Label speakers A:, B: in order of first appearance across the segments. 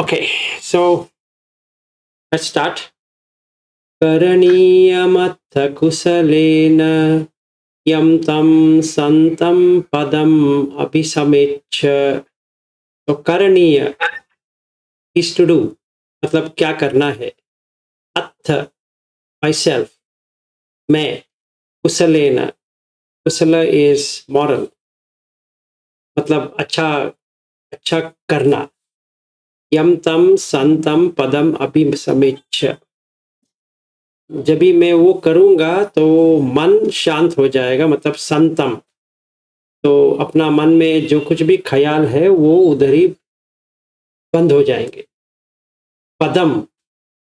A: Okay, so let's start. करणीयमथ कुशलेन यं तं संतं पदम अभिसमेच्छ। तो करणीय is to do, मतलब क्या करना है। अथ myself, मैं। कुशलेन, कुशल is moral, मतलब अच्छा करना। यम तम संतम पदम अभिसमेच्छ, जब भी मैं वो करूँगा तो मन शांत हो जाएगा, मतलब संतम। तो अपना मन में जो कुछ भी ख्याल है वो उधर ही बंद हो जाएंगे। पदम,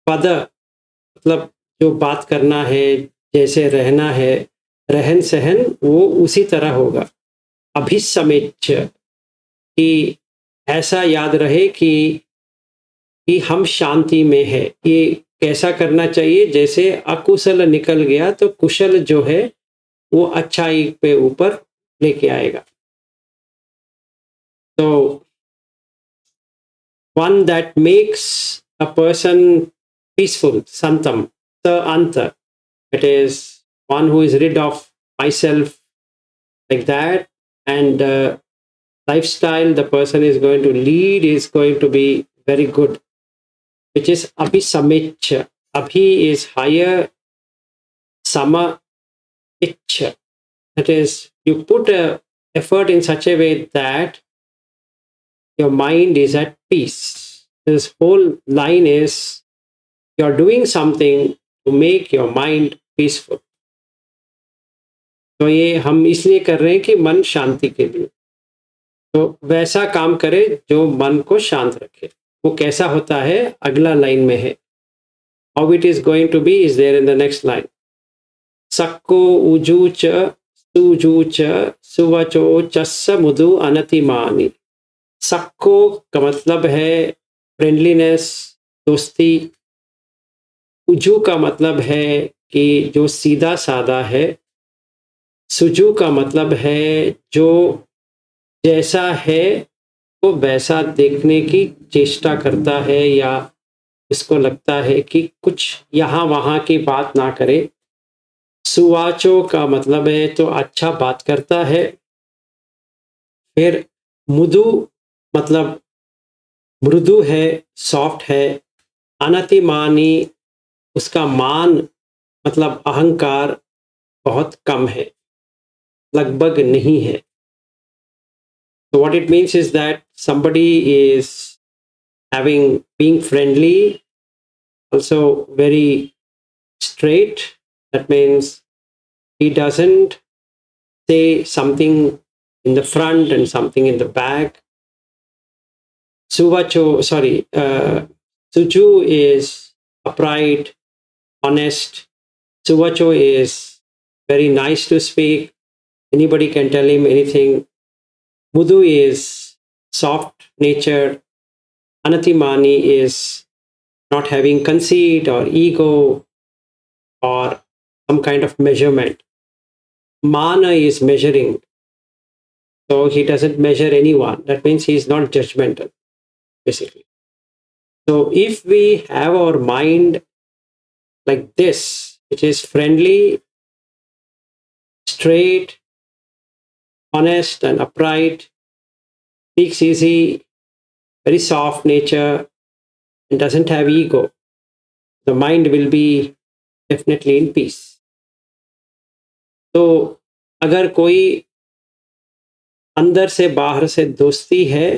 A: पद मतलब जो बात करना है, जैसे रहना है, रहन सहन वो उसी तरह होगा। अभिसमेच्छ, कि ऐसा याद रहे कि हम शांति में है। ये कैसा करना चाहिए, जैसे अकुशल निकल गया तो कुशल जो है वो अच्छाई पे ऊपर लेके आएगा। तो one that makes a person peaceful, santam, the anta. It is one who is rid of myself, like that, and lifestyle the person is going to lead is going to be very good, which is abhisamiccha. Abhi is higher, sama itcha. That is, you put a effort in such a way that your mind is at peace. This whole line is you're doing something to make your mind peaceful. तो ये हम इसलिए कर रहे हैं कि मन शांति के लिए। तो वैसा काम करे जो मन को शांत रखे। वो कैसा होता है, अगला लाइन में है। How it is going to be is there in the next line. सक्को उजू च सुजू च सुवचो चस्स मुदु अनतिमानी। सक्को का मतलब है फ्रेंडलीनेस, दोस्ती। उजू का मतलब है कि जो सीधा साधा है। सुजू का मतलब है जो जैसा है वो वैसा देखने की चेष्टा करता है, या इसको लगता है कि कुछ यहाँ वहाँ की बात ना करे। सुवाचो का मतलब है तो अच्छा बात करता है। फिर मुदु मतलब मृदु है, सॉफ्ट है। अनतिमानी, उसका मान मतलब अहंकार बहुत कम है, लगभग नहीं है। So what it means is that somebody is being friendly, also very straight. That means he doesn't say something in the front and something in the back. Suju is upright, honest. Suvacho is very nice to speak. Anybody can tell him anything. Mudu is soft natured. Anatimani is not having conceit or ego or some kind of measurement. Mana is measuring. So he doesn't measure anyone. That means he's not judgmental, basically. So if we have our mind like this, which is friendly, straight, honest, and upright, speaks easy, very soft nature, and doesn't have ego, the mind will be definitely in peace. तो अगर कोई अंदर से बाहर से दोस्ती है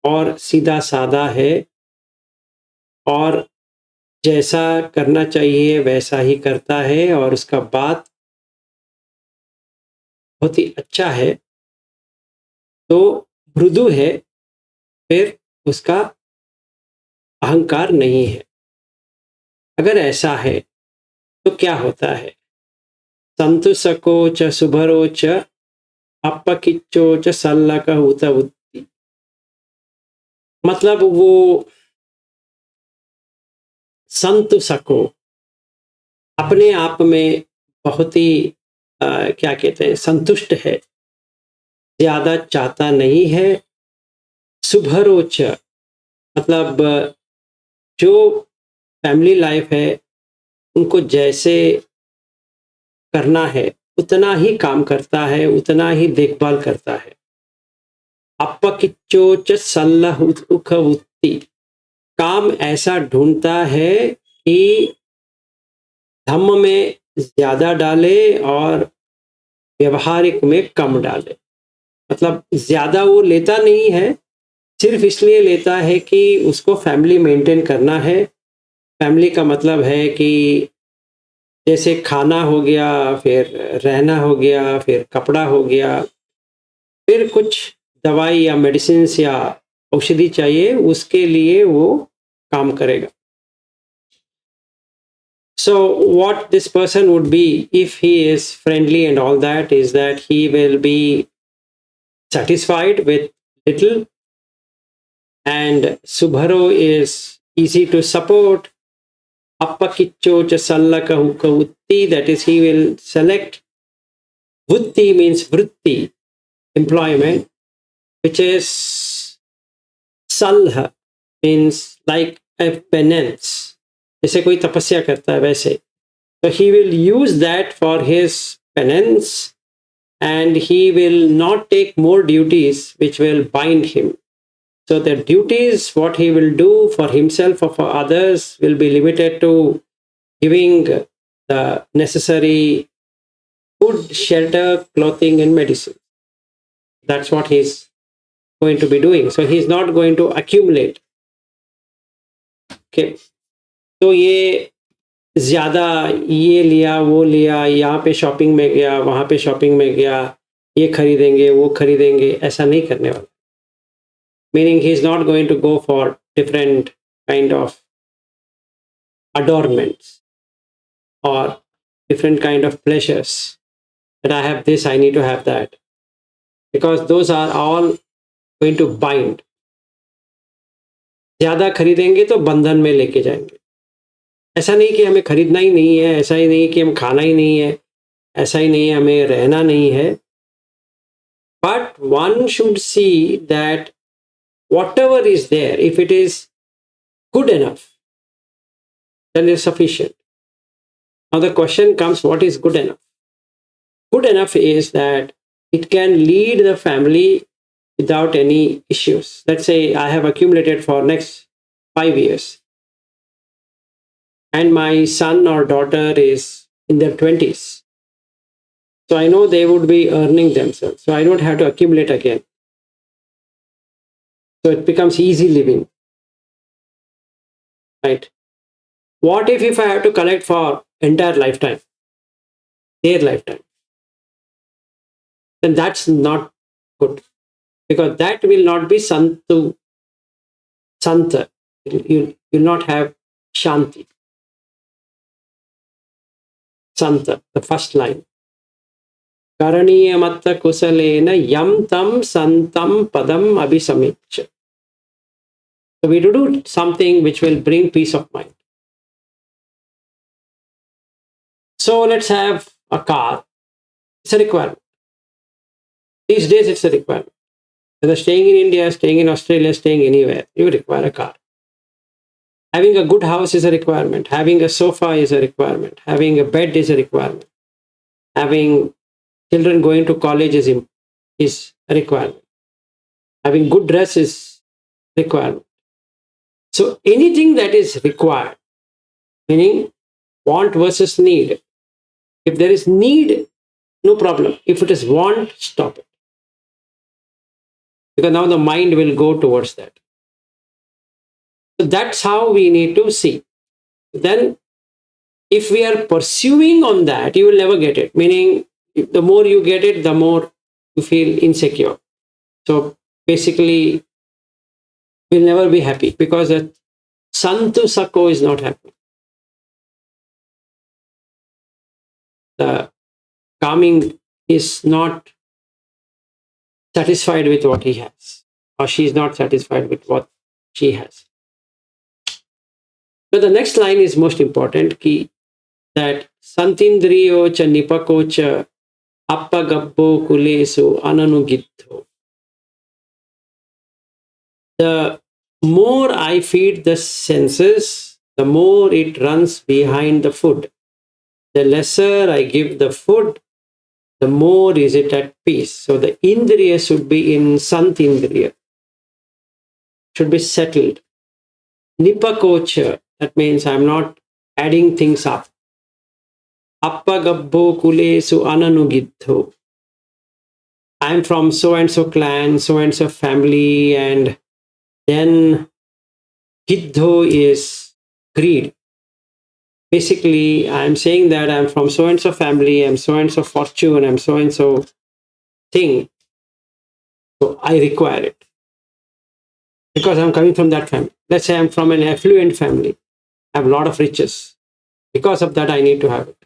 A: और सीधा साधा है और जैसा करना चाहिए वैसा ही करता है और उसका बात बहुत ही अच्छा है, तो मृदु है, फिर उसका अहंकार नहीं है। अगर ऐसा है तो क्या होता है, संतुसको च सुभरो च अपकिच्चो च सल्लक हुत उत्ति। मतलब वो संतुसको अपने आप में बहुत ही क्या कहते हैं, संतुष्ट है, ज्यादा चाहता नहीं है। सुभरोच मतलब जो फैमिली लाइफ है उनको जैसे करना है उतना ही काम करता है, उतना ही देखभाल करता है। अपकिच्चोच सल्लह उखवुत्ति, काम ऐसा ढूंढता है कि धम्म में ज्यादा डाले और व्यवहारिक में कम डाले। मतलब ज्यादा वो लेता नहीं है, सिर्फ इसलिए लेता है कि उसको फैमिली मेंटेन करना है। फैमिली का मतलब है कि जैसे खाना हो गया, फिर रहना हो गया, फिर कपड़ा हो गया, फिर कुछ दवाई या मेडिसिन या औषधि चाहिए, उसके लिए वो काम करेगा। So what this person would be if he is friendly and all that is that he will be satisfied with little, and Subharo is easy to support. Appakicchocha sallaka utti, that is he will select. Vutti means vritti, employment, which is salha means like a penance, जैसे कोई तपस्या करता है वैसे। So he will use that for his penance, and he will not take more duties which will bind him. So the duties what he will do for himself or for others will be limited to giving the necessary food, shelter, clothing and medicine. That's what he's going to be doing. So he's not going to accumulate. Okay. तो ये ज़्यादा ये लिया, वो लिया, यहाँ पे shopping में गया, वहाँ पे शॉपिंग में गया, ये खरीदेंगे, वो खरीदेंगे, ऐसा नहीं करने वाला। Meaning he is not going to go for different kind of adornments or different kind of pleasures, that I have this, I need to have that, because those are all going to bind. ज़्यादा खरीदेंगे तो बंधन में लेके जाएंगे। ऐसा नहीं कि हमें खरीदना ही नहीं है, ऐसा ही नहीं कि हम खाना ही नहीं है, ऐसा ही नहीं है हमें रहना नहीं है। But one should see that whatever is there, if it is good enough, then it's sufficient. Now the question comes, what is good enough? Good enough is that it can lead the family without any issues. Let's say I have accumulated for next 5 years, and my son or daughter is in their 20s. So I know they would be earning themselves. So I don't have to accumulate again. So it becomes easy living. Right? What if I have to collect for entire lifetime, their lifetime? Then that's not good, because that will not be Santa. You will not have Shanti. Santa, the first line. Karaniyamatta kusalena yam tam santam padam abhisamiccha. So we do something which will bring peace of mind. So let's have a car. It's a requirement. These days it's a requirement. Whether staying in India, staying in Australia, staying anywhere, you require a car. Having a good house is a requirement. Having a sofa is a requirement. Having a bed is a requirement. Having children going to college is a requirement. Having good dress is a requirement. So anything that is required, meaning want versus need. If there is need, no problem. If it is want, stop it. Because now the mind will go towards that. So that's how we need to see. Then if we are pursuing on that, you will never get it. Meaning the more you get it, the more you feel insecure. So basically, we'll never be happy, because that Santu Sako is not happy. The calming is not satisfied with what he has, or she is not satisfied with what she has. So the next line is most important, ki, that Santindriyo cha nipako cha appagabbo kulesu ananugitho. The more I feed the senses, the more it runs behind the food. The lesser I give the food, the more is it at peace. So the indriya should be in Sant indriya, should be settled. Nipakocha, that means I'm not adding things up. Appagabbo kulesu ananugidho. I'm from so and so clan, so and so family, and then Giddho is greed. Basically, I'm saying that I'm from so and so family, I'm so and so fortune, I'm so and so thing. So I require it because I'm coming from that family. Let's say I'm from an affluent family, I have a lot of riches. Because of that, I need to have it.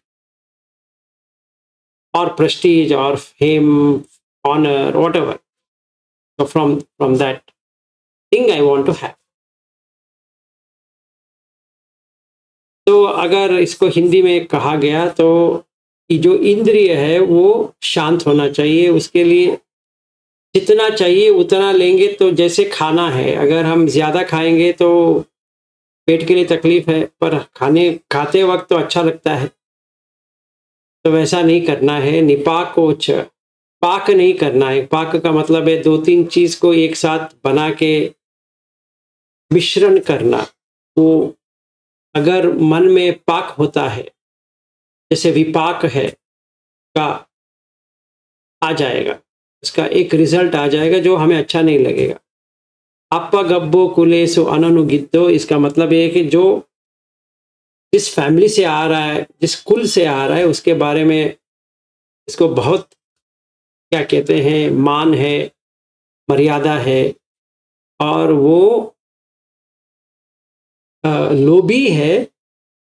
A: Or prestige, or fame, honor, whatever. So from that thing, I want to have. तो अगर इसको हिंदी में कहा गया तो ये जो इंद्रिय है वो शांत होना चाहिए, उसके लिए जितना चाहिए उतना लेंगे। तो जैसे खाना है, अगर हम ज़्यादा खाएंगे तो पेट के लिए तकलीफ है, पर खाते वक्त तो अच्छा लगता है। तो वैसा नहीं करना है। निपाकोच, पाक नहीं करना है। पाक का मतलब है दो तीन चीज़ को एक साथ बना के मिश्रण करना। तो अगर मन में पाक होता है, जैसे विपाक है का आ जाएगा, इसका एक रिजल्ट आ जाएगा जो हमें अच्छा नहीं लगेगा। अप्पा गब्बो कुलेसु अननुगिद्धो, इसका मतलब ये है कि जो जिस फैमिली से आ रहा है, जिस कुल से आ रहा है, उसके बारे में इसको बहुत क्या कहते हैं, मान है, मर्यादा है, और वो लोभी है,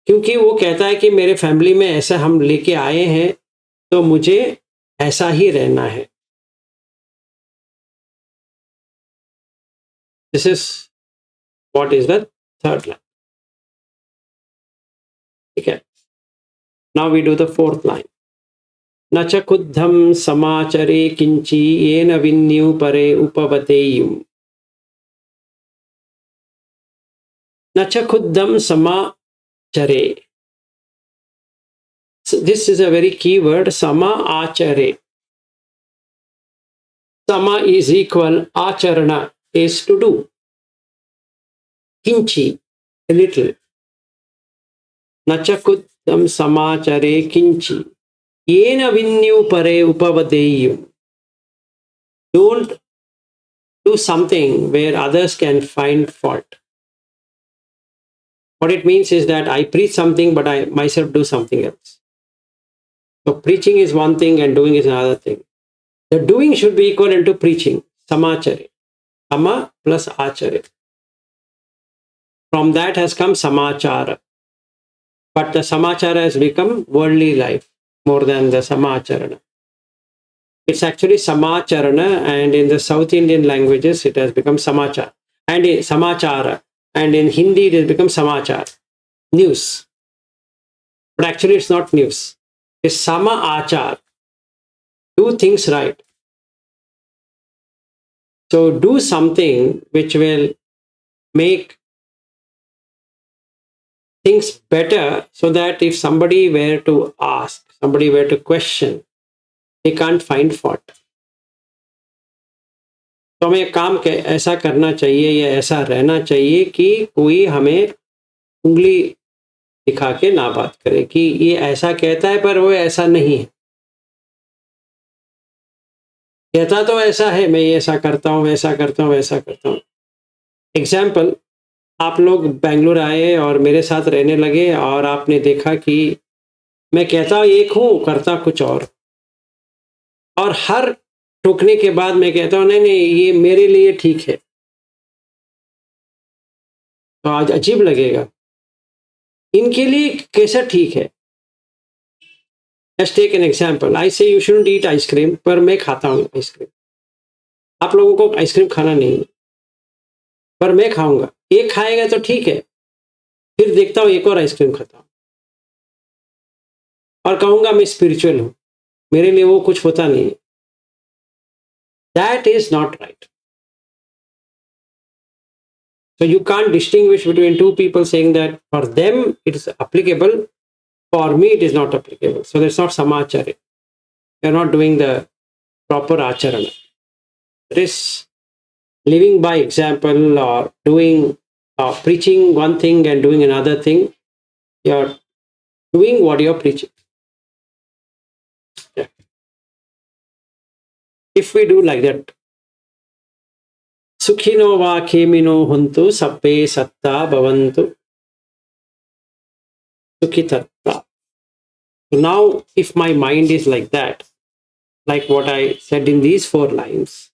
A: क्योंकि वो कहता है कि मेरे फैमिली में ऐसा हम लेके आए हैं तो मुझे ऐसा ही रहना है। This is what is the third line. ठीक है, now we do the fourth line. न च खुद्धम समाचरे किंची येन विन्यु परे उपवतेयु। न च खुद्धम समाचरे, this is a very key word, sama achare. Sama is equal, acharana is to do. Kinchi, a little. Nachakutam samachare kinchi. Yena vinyu pare upavadeyu. Don't do something where others can find fault. What it means is that I preach something, but I myself do something else. So preaching is one thing and doing is another thing. The doing should be equivalent to preaching. Samachare. Sama plus achare. From that has come samachara. But the samachara has become worldly life more than the samacharana. It's actually samacharana, and in the South Indian languages it has become samachar. And in samachara. And in Hindi it has become samachar. News. But actually it's not news. It's sama achar. Do things right. So do something which will make things better, so that if somebody were to ask, somebody were to question, they can't find fault. तो हमें काम ऐसा करना चाहिए या ऐसा रहना चाहिए कि कोई हमें उंगली दिखा के ना बात करे कि ये ऐसा कहता है पर वो ऐसा नहीं है। कहता तो ऐसा है, मैं ये ऐसा करता हूँ, वैसा करता हूँ, वैसा करता हूँ। एग्जाम्पल, आप लोग बेंगलोर आए और मेरे साथ रहने लगे और आपने देखा कि मैं कहता एक हूँ, करता कुछ और हर टोकने के बाद मैं कहता हूँ नहीं नहीं ये मेरे लिए ठीक है, तो आज अजीब लगेगा। इनके लिए कैसा ठीक है? Let's take an example. I say you shouldn't eat ice cream, पर मैं खाता हूँ आइसक्रीम। आप लोगों को आइसक्रीम खाना नहीं है, पर मैं खाऊंगा। एक खाएगा तो ठीक है, फिर देखता हूँ एक और आइसक्रीम खाता हूँ और कहूंगा मैं स्पिरिचुअल हूँ, मेरे लिए वो कुछ होता नहीं है। That is not right. So you can't distinguish between two people saying that for them it is applicable, for me it is not applicable. So that's not samacharya. You're not doing the proper acharana. It is living by example, or doing preaching one thing and doing another thing. You're doing what you're preaching. Yeah. If we do like that, Sukhino va khemino huntu sabbe satta bhavantu sukhitatta. So now, if my mind is like that, like what I said in these 4 lines,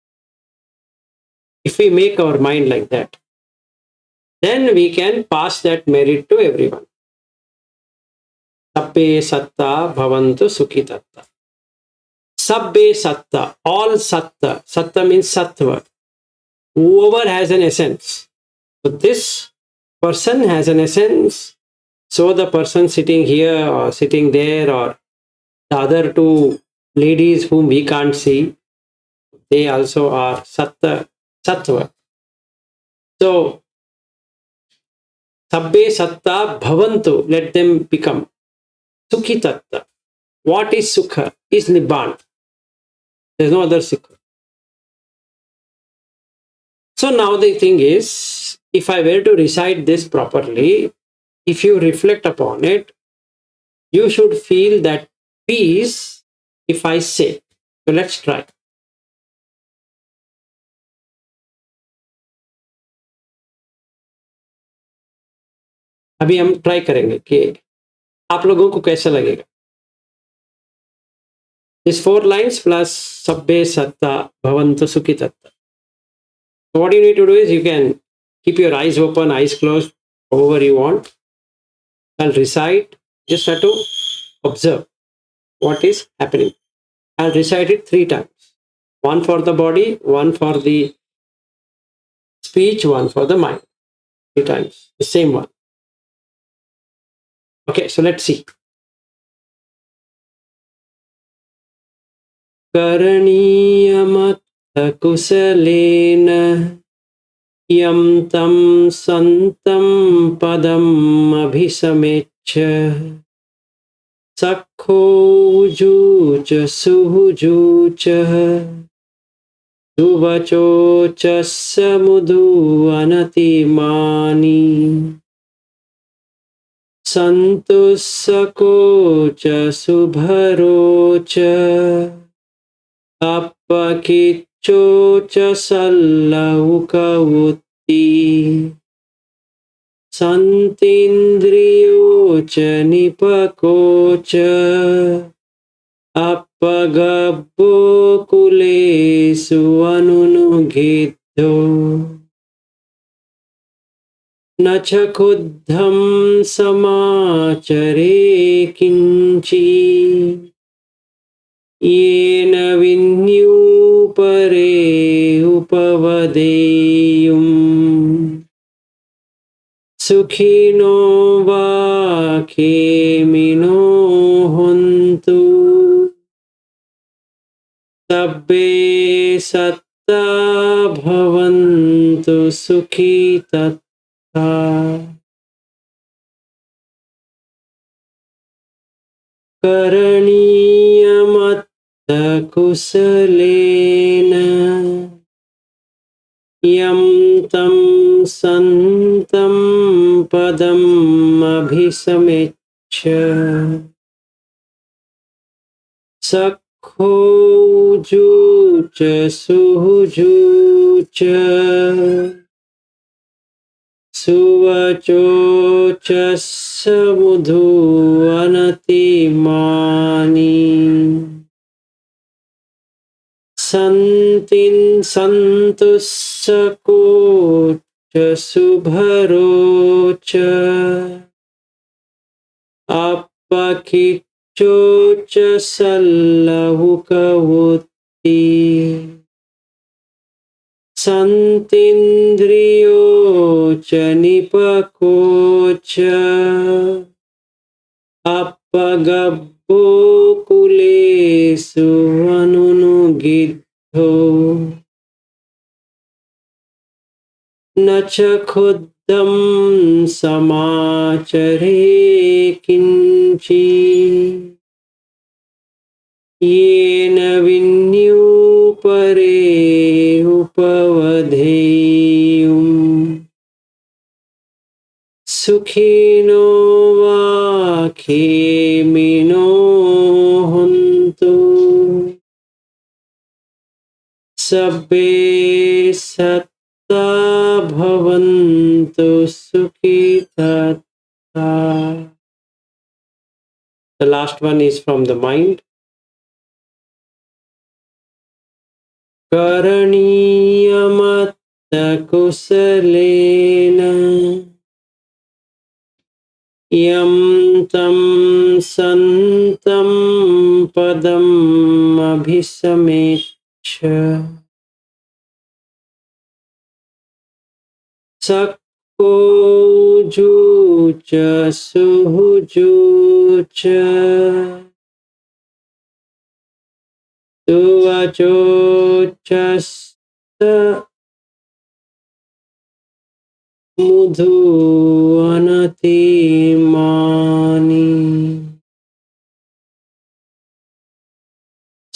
A: if we make our mind like that, then we can pass that merit to everyone. Sabbe satta bhavantu sukhitatta. Sabbe satta, all satta. Satta means sattva. Whoever has an essence. So this person has an essence. So the person sitting here or sitting there, or the other 2 ladies whom we can't see, they also are sattva. So sabbe satta bhavantu, let them become sukhitatta. What is sukha? Is nibbana. There's no other sukha. So now the thing is, if I were to recite this properly, if you reflect upon it, you should feel that peace if I say. So let's try. अभी हम try करेंगे कि आप लोगों को कैसा लगेगा. These 4 lines plus sabbe satta bhavantu sukhitatta. So what you need to do is, you can keep your eyes open, eyes closed, however you want. I'll recite, just have to observe what is happening. I'll recite it 3 times. 1 for the body, 1 for the speech, 1 for the mind. 3 times, the same one. Okay, so let's see. Karaniyamatta kusalena yam tam santam padam abhisamecha sakho ujucha suhujucha duvachocha samudu anatimani santusakocha subharocha Appakichocha sallaukavutti santindriyocha nipakocha appagabbo kulesu anunugiddo nacha khuddham samachare kinchi येन विन्यूपरे उपवदेयुं सुखिनो वा खेमिनो हन्तु सब्बे सत्ता भवन्तु सुखितत्ता. करणीयमत् kusalena yam tam santam padam abhisamecha sakho jucha suhujucha suvachocha samudhu anatimani santin santusakocha subharocha appakichocha sallahukavutti santindriyocha nipakocha appagabbo kulesu anunugiddo na च खुद्धं समाचरे किंची येन विन्युपरे उपवधेयुम् सुखिनो वा खेमिनो हन्तु सब्बे सत्ता भवन्तु सुखिता. The last one is from the mind. करणीयमत्त कुशलेन यं तं सन्तं पदम् अभिसमेच्छ सक्कोजुच सुहुजुच सुवचोचस्त मुधु अनतिमानि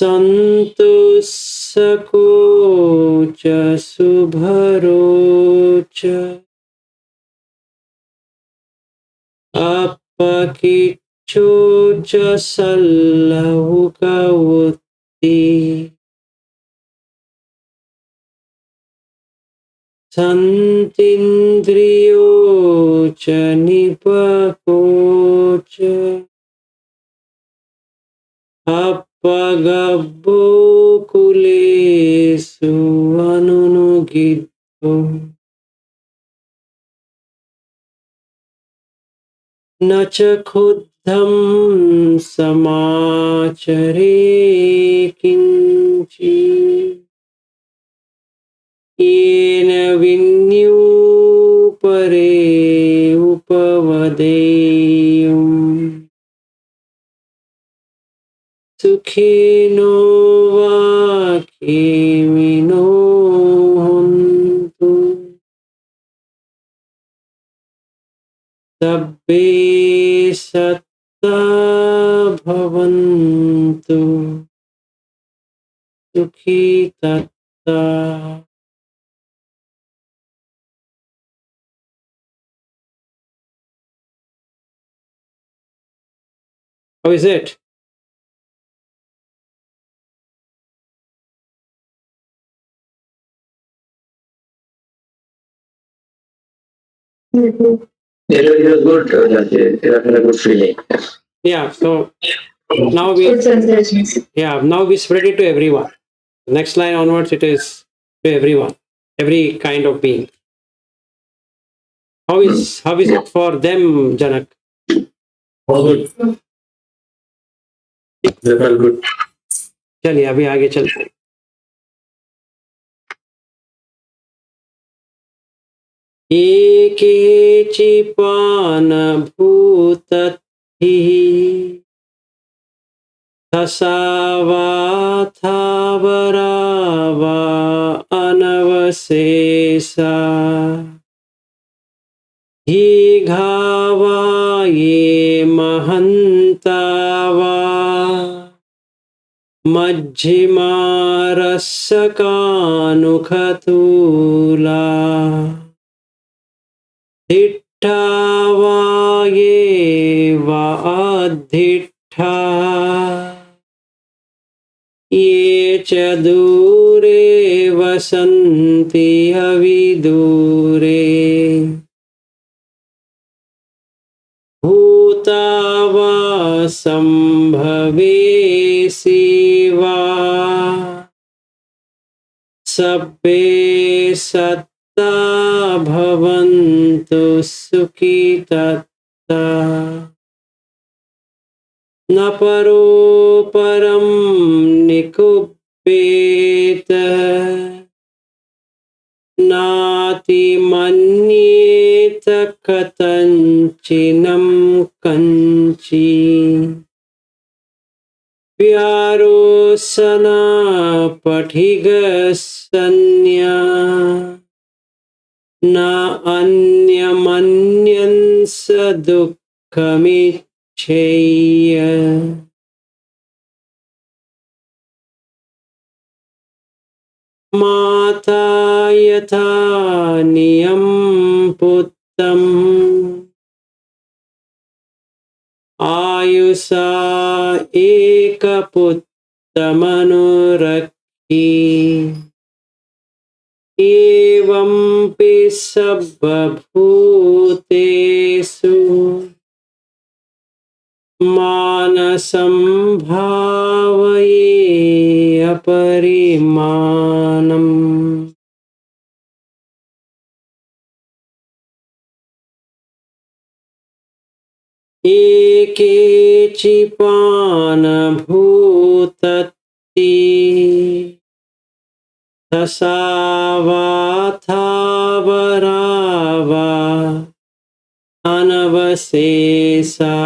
A: सन्तुष्कोच सुभरोच अपकिच्छोच सल्लहुकवुत्ति सन्तीन्द्रियोच निपकोच अपगब्बो कुलेषु अनुनुगिद्धो न च खुद्धं समाचरे किंची येन विन्युपरे उपवदेयुम् सुखिनो वा खेमिनो हन्तु सब्बे सत्ता भवन्तु सुखिता. How is it?
B: It was good. It was a good feeling.
A: Yeah. So now we spread it to everyone. Next line onwards, it is to everyone, every kind of being. How is it for them, Janak?
B: All good. They felt good.
A: चलिए अभी आगे चलते हैं. एकेचिपानभूतद्भिः थसावाथावरावा अनवशेषा दीघावा ये महन्ता वा मध्यमारसकानुखतूला दिट्ठा वा ये वा अदिट्ठा ये च दूरे वसन्ति अविदूरे भूता वा सम्भवेसि वा सब्बे सत्ता भवन्तु सुखिता. न परो परं निकुप्येत नातिमन्येत कथञ्चिनं कञ्चि व्यारोसना पठिगसन्न्या न अन्यमन्यं स दुःखमिच्छेय। माता यथा नियं पुत्रम् आयुषा एकपुत्रमनुरक्षी एवंपि सर्वभूतेषु मानसं भावये अपरिमाणम्। एकेचिपानभूतत्ति दशावाथावरावा अनवशेषा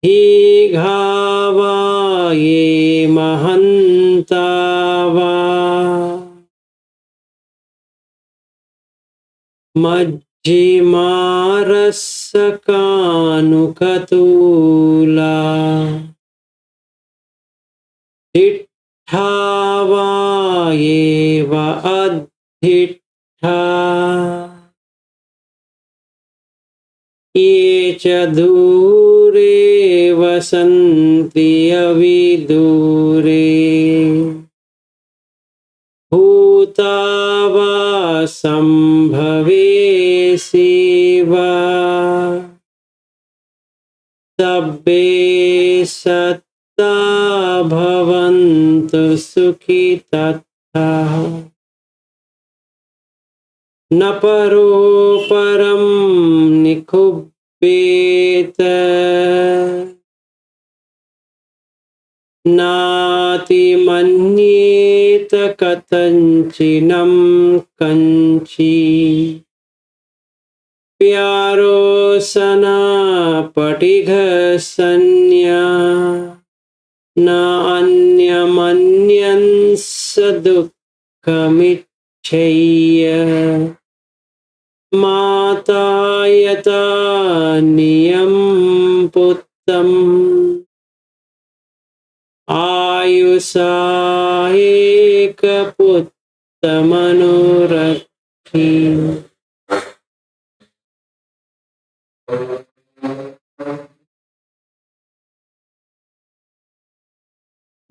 A: हि घावा ये महन्ता वा मज्जिमारस्सकानुकतूला दिट्ठा वा एव अद्धिट्ठा ये च दूरे वसन्ति अविदूरे भूता वा सम्भवेसि वा सब्बे सत्ता भवन्तु सुखितः। न परो परं निकुब्बेत नातिमन्येत कथञ्चिनं कञ्चि प्यारो सनापटिघसन्या न अन्यमन्यं स दुःखमिच्छेय माता यथा नियं पुत्रम् आयुषा एकपुत्रमनुरक्षी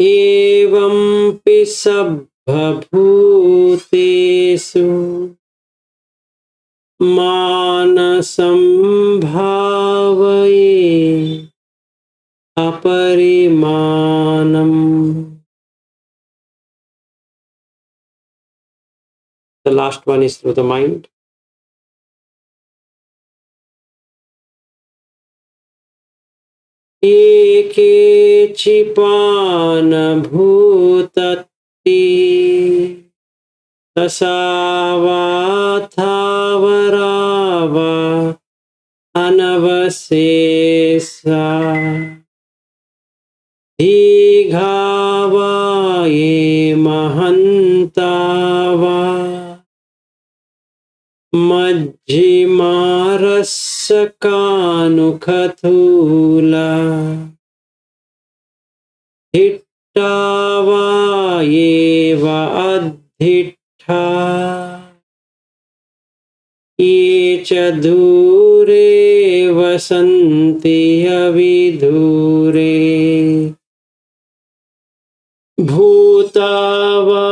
A: एवंपि सर्वभूतेषु मानसं भावये अपरिमाणम्। The last one is through the mind. एकेचिपानभूतत्ति दशावाथावरावा अनवशेषा दीघावा ये महन्ता वा मज्जिमारस्सकानुकतूला दिट्ठा वा एव अद्धिट्ठा ये च दूरे वसन्ति अविदूरे भूता वा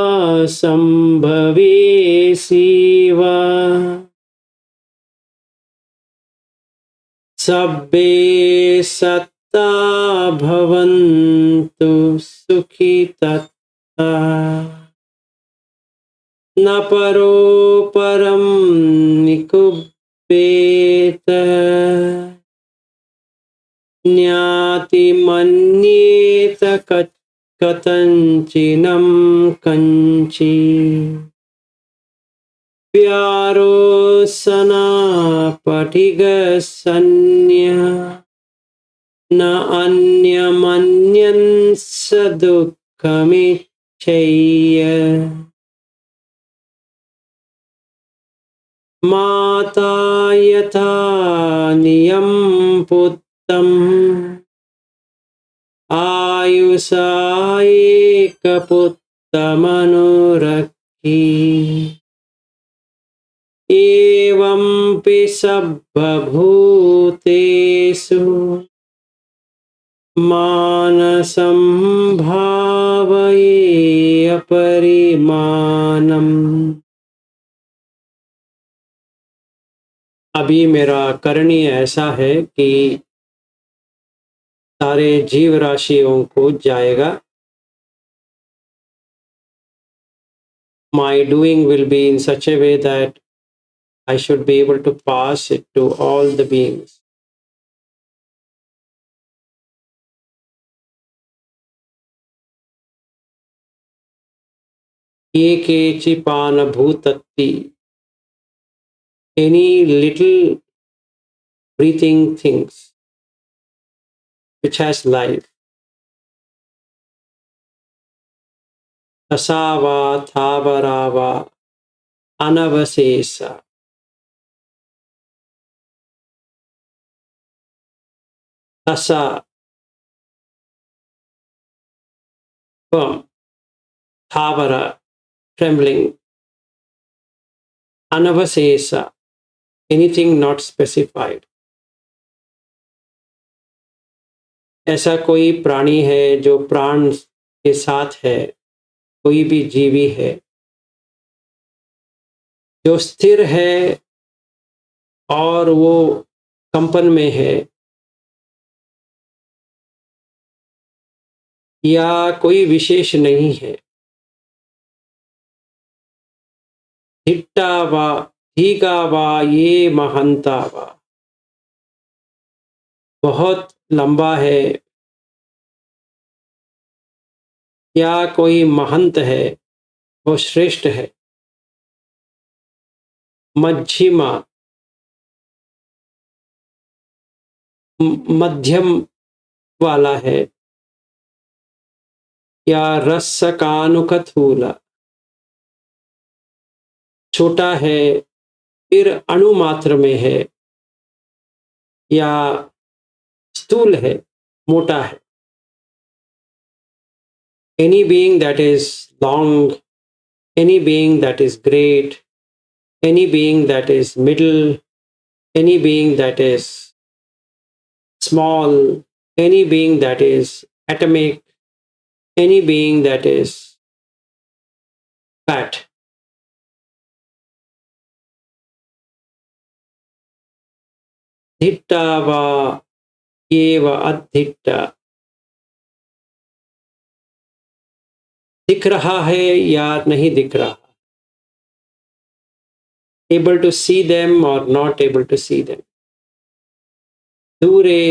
A: सम्भवेसि वा सब्बे सत्ता भवन्तु सुखितः। न परो परं निकुब्बेत न्यातिमन्येत कथञ्चिनं कञ्चि प्यारो सनापटिघसन्या न अन्यमन्यं स दुःखमिच्छेय माता यथा नियम पुत्रम आयुषा एक पुत्रमनुरक्षी एवं पि सर्वभूतेषु मानसं भावये अपरिमाणम। अभी मेरा करनीय ऐसा है कि सारे जीव राशियों को जाएगा। My doing will be in such a way that I should be able to pass it to all the beings. ये केचिपान भूतत्ति, any little breathing things which has life. Tasava thavarava anavasesa. Tasa firm, thavara trembling, anavasesa anything not specified. ऐसा कोई प्राणी है जो प्राण के साथ है, कोई भी जीवी है जो स्थिर है और वो कंपन में है, या कोई विशेष नहीं है। धिट्टा वा धीगा वा ये महंता वा, बहुत लंबा है, या कोई महंत है, वो श्रेष्ठ है। मध्यमा मध्यम वाला है, या रसकानुकथूला छोटा है फिर अणुमात्र में है, या स्थूल है, मोटा है। Any being that is long, any being that is great, any being that is middle, any being that is small, any being that is atomic, any being that is fat. धिट्टा वा ये वा अद्धिट्टा, दिख रहा है या नहीं दिख रहा, able to see them or not able to see them. दूरे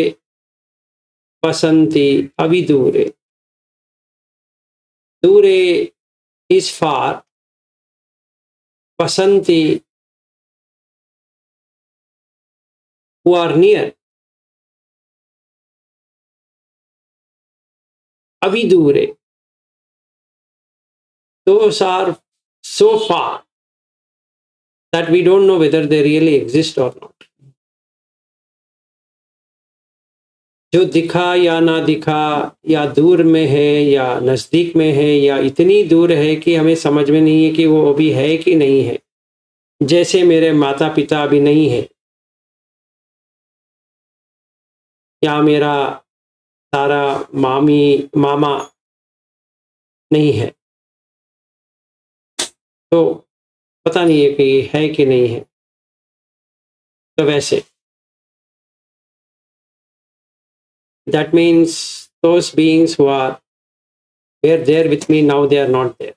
A: वसंती अविदूरे, दूरे is far, वसंती who are near, avidure, those are so far that we don't know whether they really exist or not. जो दिखा या ना दिखा, या दूर में है या नजदीक में है, या इतनी दूर है कि हमें समझ में नहीं है कि वो अभी है कि नहीं है। जैसे मेरे माता पिता अभी नहीं है, या मेरा सारा मामा नहीं है, तो पता नहीं है कि है कि नहीं है। तो वैसे that means those beings who were there with me, now they are not there.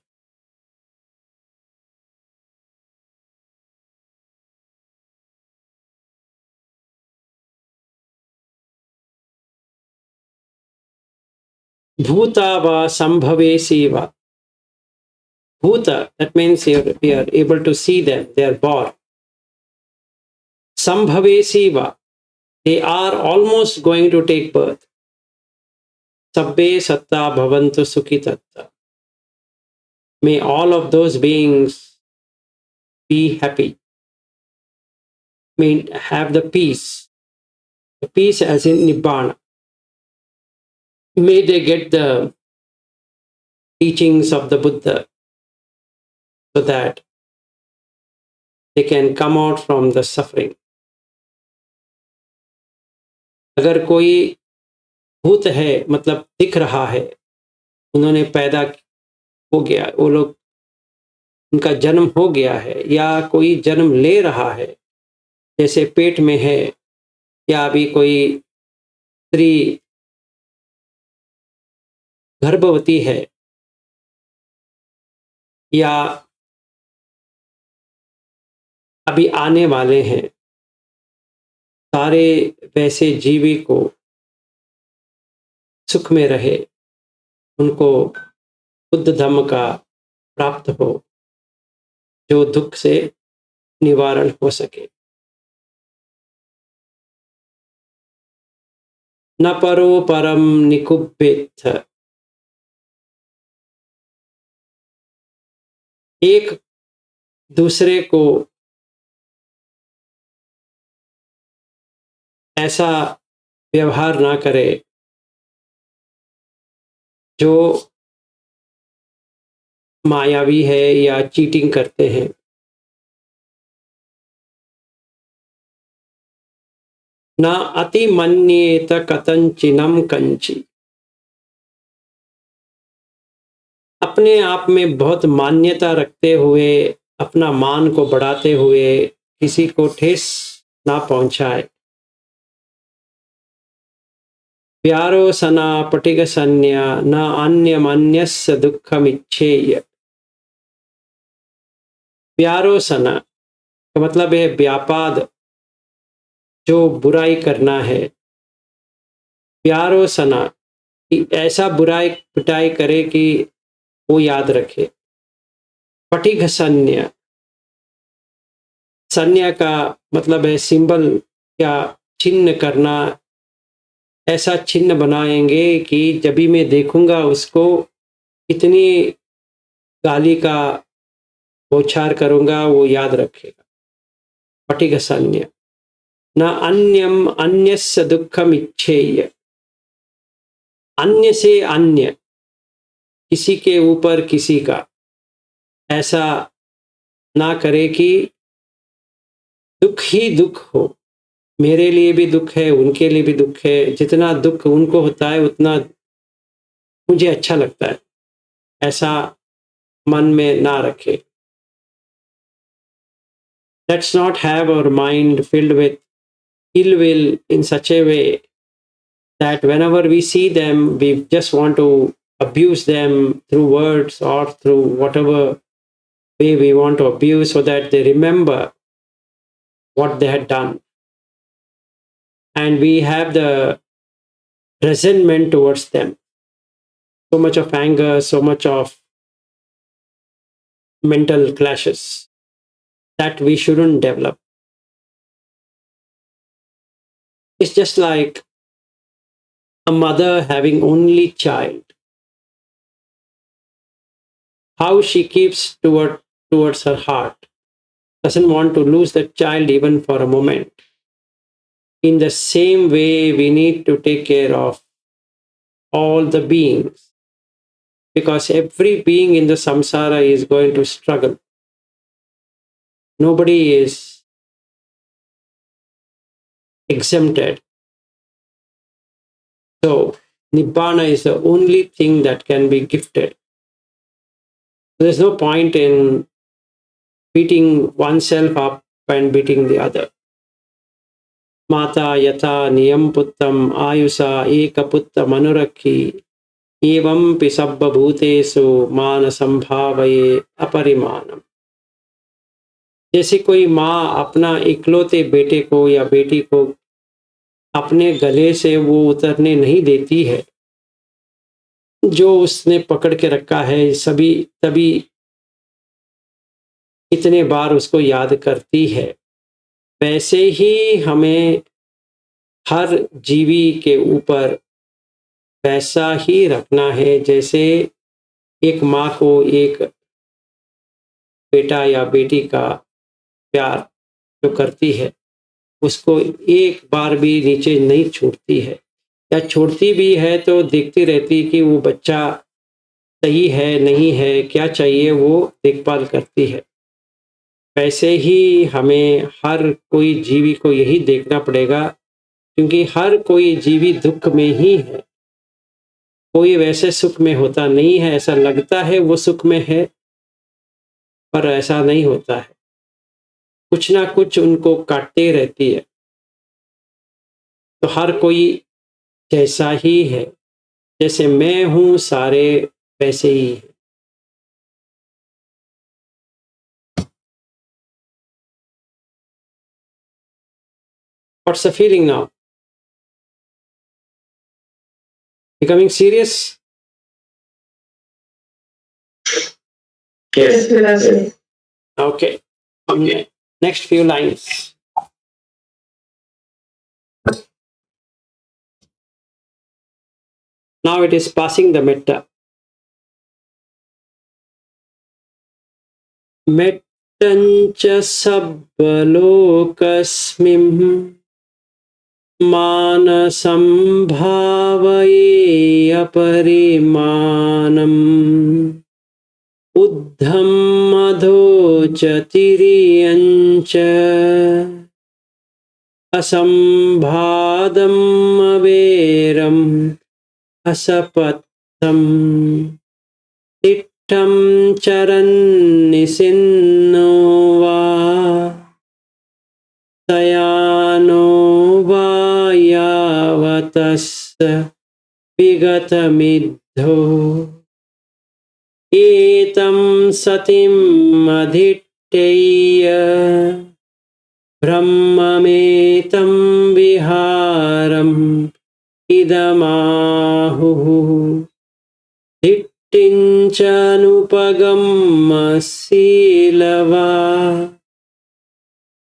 A: Bhuta va sambhavesi va. Bhuta, that means we are able to see them, they are born. Sambhavesi va, they are almost going to take birth. Sabbe satta bhavantu sukhitatta. May all of those beings be happy. mean have the peace as in Nibbana. May they get the teachings of the Buddha so that they can come out from the suffering. अगर कोई भूत है, मतलब दिख रहा है, उन्होंने पैदा हो गया, वो लोग, उनका जन्म हो गया है, या कोई जन्म ले रहा है, जैसे पेट में है, या अभी कोई स्त्री गर्भवती है, या अभी आने वाले हैं, सारे वैसे जीवी को सुख में रहे, उनको बुद्ध धम्म का प्राप्त हो, जो दुख से निवारण हो सके। न परो परम निकुब्बेथ, एक दूसरे को ऐसा व्यवहार ना करे जो मायावी है या चीटिंग करते हैं। न अति मन्येत कथंचिनम कंची, अपने आप में बहुत मान्यता रखते हुए, अपना मान को बढ़ाते हुए किसी को ठेस ना पहुंचाए। प्यारो सना पटिग सन्या न अन्यमन्यस्य दुःखमिच्छेय। प्यारो सना का मतलब है व्यापाद, जो बुराई करना है। प्यारो सना कि ऐसा बुराई पिटाई करे कि वो याद रखे। पटिग सन्या, सन्या का मतलब है सिंबल या चिन्ह करना, ऐसा चिन्ह बनाएंगे कि जब भी मैं देखूंगा उसको, इतनी गाली का बौछार करूंगा, वो याद रखेगा। पटिग सन्या न अन्यम अन्यस्य दुखम इच्छेय, अन्य से अन्य, किसी के ऊपर किसी का ऐसा ना करे कि दुख ही दुख हो। मेरे लिए भी दुख है, उनके लिए भी दुख है, जितना दुख उनको होता है उतना मुझे अच्छा लगता है, ऐसा मन में ना रखे। Let's not have our mind filled with ill will in such a way that whenever we see them, we just want to abuse them through words or through whatever way we want to abuse, so that they remember what they had done. And we have the resentment towards them. So much of anger, so much of mental clashes that we shouldn't develop. It's just like a mother having only child. How she keeps towards her heart, doesn't want to lose the child even for a moment. In the same way, we need to take care of all the beings, because every being in the samsara is going to struggle. Nobody is exempted. So Nibbana is the only thing that can be gifted. There's no point in beating oneself up and beating the other. Mata yata niyam puttam ayusa eka putta manurakhi evam pi sabba bhutesu mana sambhavaye aparimanam. जैसे कोई माँ अपना इकलौते बेटे को या बेटी को अपने गले से वो उतरने नहीं देती है, जो उसने पकड़ के रखा है, सभी तभी इतने बार उसको याद करती है। वैसे ही हमें हर जीवी के ऊपर वैसा ही रखना है, जैसे एक माँ को एक बेटा या बेटी का प्यार जो करती है, उसको एक बार भी नीचे नहीं छोड़ती है, या छोड़ती भी है तो देखती रहती कि वो बच्चा सही है नहीं है, क्या चाहिए, वो देखभाल करती है। वैसे ही हमें हर कोई जीवी को यही देखना पड़ेगा, क्योंकि हर कोई जीवी दुख में ही है। कोई वैसे सुख में होता नहीं है, ऐसा लगता है वो सुख में है, पर ऐसा नहीं होता है। कुछ ना कुछ उनको काटते रहती है। तो हर कोई जैसा ही है, जैसे मैं हूँ सारे वैसे ही हैं। What's the feeling now? Becoming serious?
B: Yes. Yes.
A: Okay. Next few lines. Now it is passing the metta. Mettancha sabbalokasmim मानसं भावये अपरिमाणम् उद्धं मधोचतिरियं च असंभादम् अवेरम् असपत्तम् तिष्ठं चरन्निसिन्नो वा शयानो वा यावतस्य विगतमिद्धो एतं सतिम् अधिष्ठेय ब्रह्ममेतं विहारम् इदमाहुः दिट्ठिं च अनुपगम्यशीलवा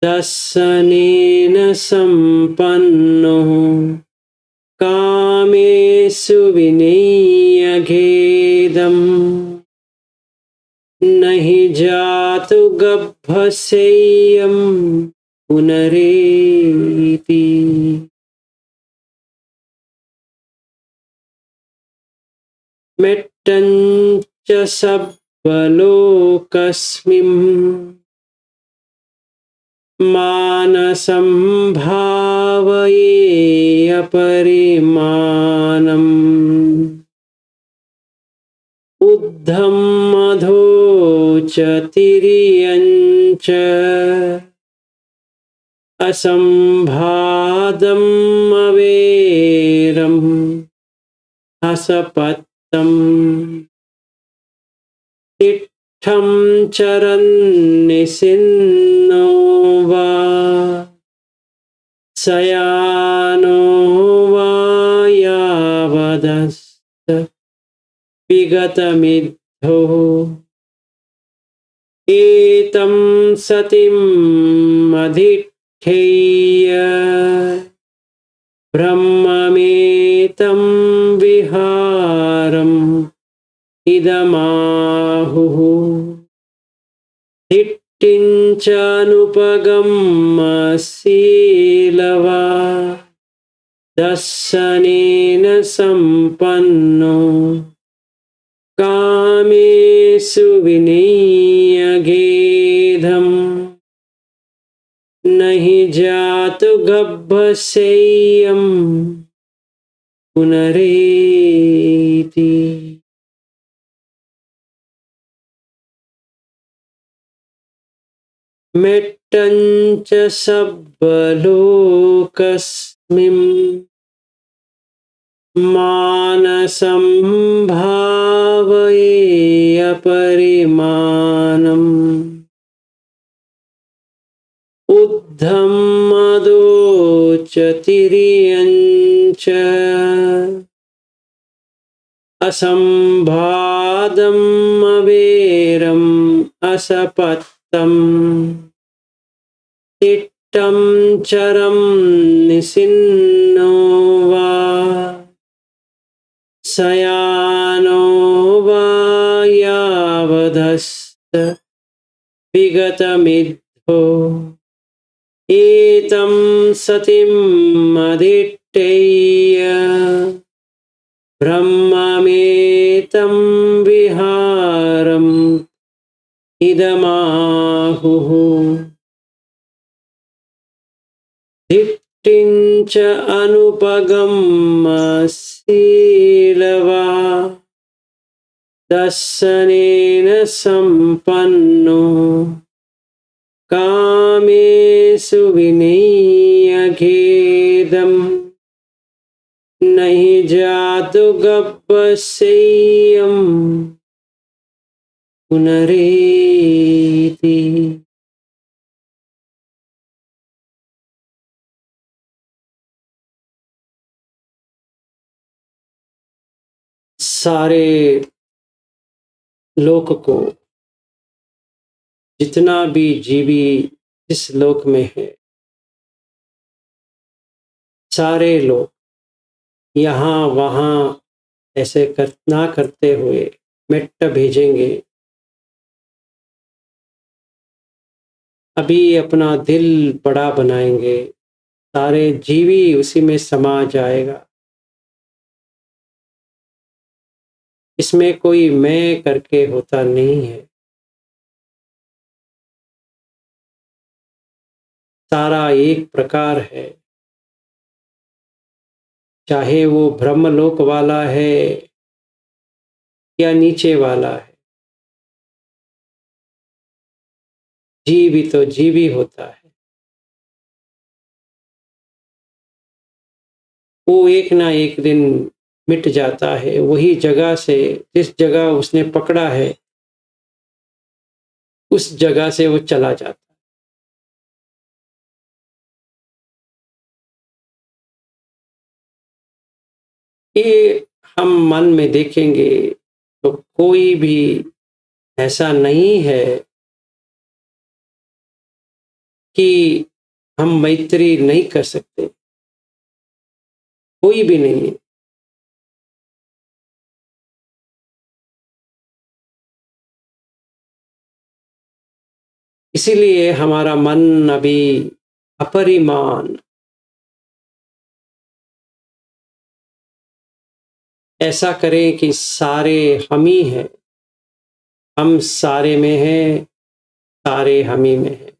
A: दर्शनेन सम्पन्नो कामेषु विनय्यखेदम् न हि जातु गभ्यसेयं पुनरेति। मेट्टं च सब्बलोकस्मिन् मानसं भावये अपरिमाणम् उद्धं मधोचतिरियं च असंभादम् अवेरम् असपत्तम् तिष्ठं चरन्निसिन्नो वा शयानो वा यावदस्त विगतमिद्धो एतं सतिम् अधिष्ठेय ब्रह्ममेतं विहारम् इदमाहुः दिट्ठिं च अनुपगम्यशीलवा दर्शनेन सम्पन्नो कामेषु विनय्यखेदम् न हि जातु गभ्यसेयं पुनरेति। मेट्टं च सब्बलोकस्मिन् मानसं भावये अपरिमाणम् उद्धं मधोचतिरियं च असंभादम् अवेरम् असपत्तम् तिष्ठं चरं निसिन्नो वा शयानो वा यावदस्त विगतमिद्धो एतं सतिम् अधिष्ठेय ब्रह्ममेतं विहारम् इदमाहुः। दिष्टिं च अनुपगम्यशीलवा दर्शनेन सम्पन्नो कामेषु विनय्यखेदं नहि जातु गप्पसेयं पुनरेति। सारे लोक को, जितना भी जीवी इस लोक में है, सारे लोग यहाँ वहाँ ऐसे ना करते हुए मेट्ट भेजेंगे। अभी अपना दिल बड़ा बनाएंगे, सारे जीवी उसी में समा जाएगा। इसमें कोई मैं करके होता नहीं है। सारा एक प्रकार है, चाहे वो ब्रह्मलोक वाला है या नीचे वाला है, जीवी तो जीवी होता है। वो एक ना एक दिन मिट जाता है, वही जगह से, जिस जगह उसने पकड़ा है उस जगह से वो चला जाता है। ये हम मन में देखेंगे तो कोई भी ऐसा नहीं है कि हम मैत्री नहीं कर सकते, कोई भी नहीं है। इसीलिए हमारा मन अभी अपरिमाण ऐसा करें कि सारे हम ही हैं, हम सारे में हैं, सारे हम ही में हैं।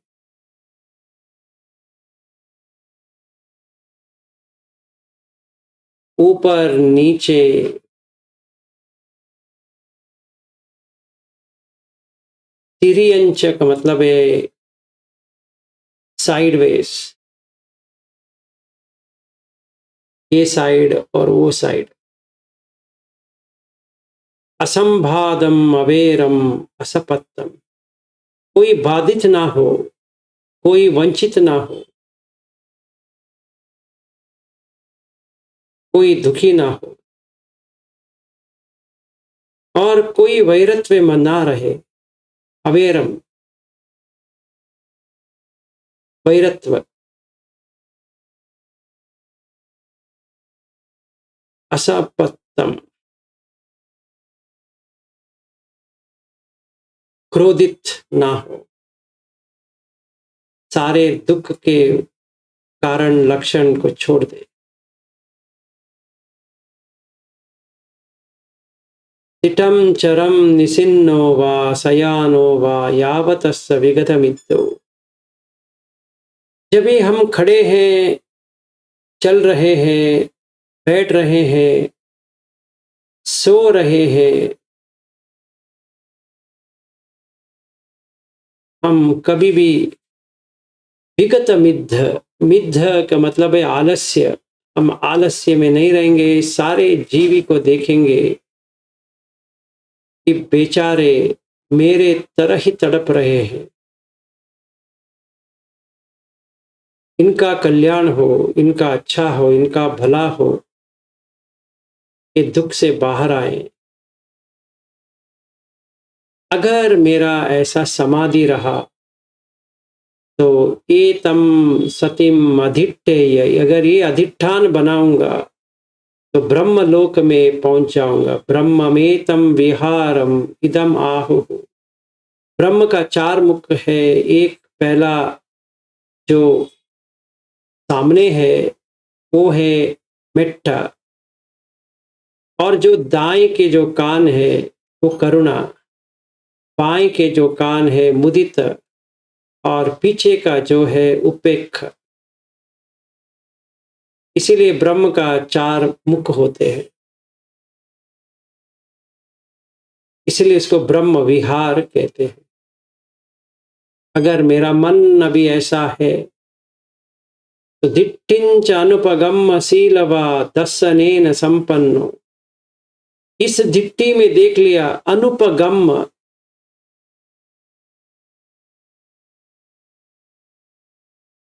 A: ऊपर नीचे, तिर्यंच का मतलब है साइडवेज, ये साइड और वो साइड। असंबाधम अवेरम असपत्तम, कोई बाधित ना हो, कोई वंचित ना हो, कोई दुखी ना हो, और कोई वैरत्व में ना रहे। अवेरम वैरत्व, असपत्तम क्रोधित ना हो, सारे दुख के कारण लक्षण को छोड़ दे। तिटम चरम निसिन्नो वा शयानो वा यावतस्य विगतमित्तो। जब भी हम खड़े हैं, चल रहे हैं, बैठ रहे हैं, सो रहे हैं, हम कभी भी विगत मिद्ध, मिद्ध का मतलब है आलस्य, हम आलस्य में नहीं रहेंगे। सारे जीवी को देखेंगे कि बेचारे मेरे तरह ही तड़प रहे हैं, इनका कल्याण हो, इनका अच्छा हो, इनका भला हो, ये दुख से बाहर आए। अगर मेरा ऐसा समाधि रहा तो एतम सतिम अधिष्ठेय, अगर ये अधिष्ठान बनाऊंगा तो ब्रह्मलोक में पहुंच जाऊंगा। ब्रह्ममेतम विहारम इदम आहु। ब्रह्म का चार मुख है। एक पहला जो सामने है वो है मेट्टा, और जो दाएं के जो कान है वो करुणा, बाएं के जो कान है मुदित, और पीछे का जो है उपेक्षा। इसीलिए ब्रह्म का 4 मुख होते हैं, इसलिए इसको ब्रह्म विहार कहते हैं। अगर मेरा मन अभी ऐसा है तो दिट्ठिंच अनुपगम्य शीलवा दर्शनेन संपन्नो, इस दिट्ठी में देख लिया अनुपगम्य,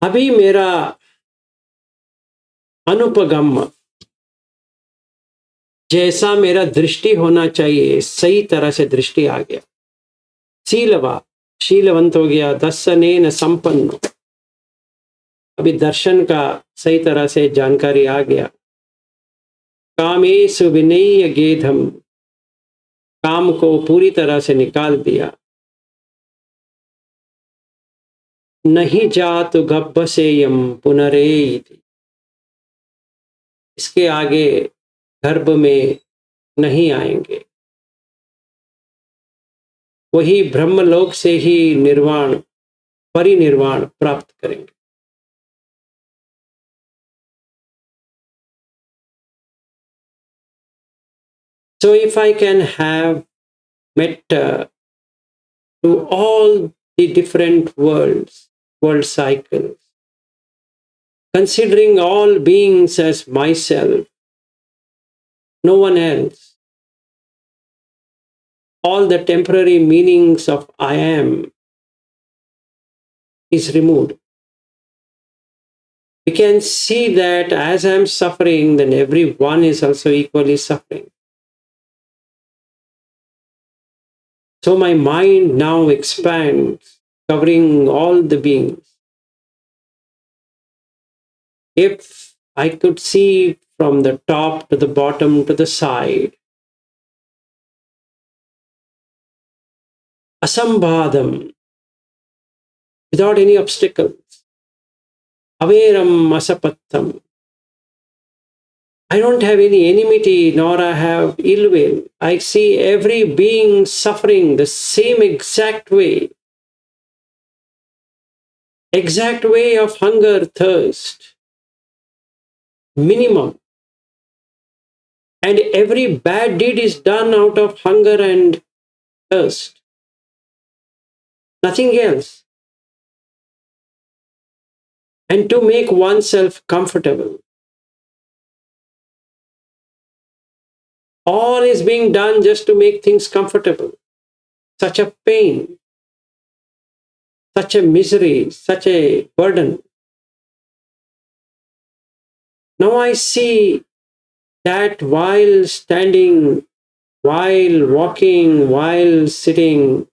A: अभी मेरा अनुपगम्य जैसा मेरा दृष्टि होना चाहिए सही तरह से दृष्टि आ गया, शीलवा शीलवंत हो गया, दर्शनेन संपन्न, अभी दर्शन का सही तरह से जानकारी आ गया, कामेषु विनय्य गेधम, काम को पूरी तरह से निकाल दिया, नहीं जातु गब्बसेयम पुनरेति, इसके आगे गर्भ में नहीं आएंगे, वही ब्रह्मलोक से ही निर्वाण परिनिर्वाण प्राप्त करेंगे। So if I can have metta to all the different worlds, world cycles, considering all beings as myself, no one else, all the temporary meanings of I am is removed. We can see that as I am suffering, then everyone is also equally suffering. So my mind now expands, covering all the beings. If I could see from the top to the bottom to the side, asambhadam, without any obstacles, averam asapattam, I don't have any enmity nor I have ill will. I see every being suffering the same exact way of hunger, thirst, minimum. And every bad deed is done out of hunger and thirst. Nothing else. And to make oneself comfortable. All is being done just to make things comfortable. Such a pain, such a misery, such a burden. Now I see that while standing, while walking, while sitting,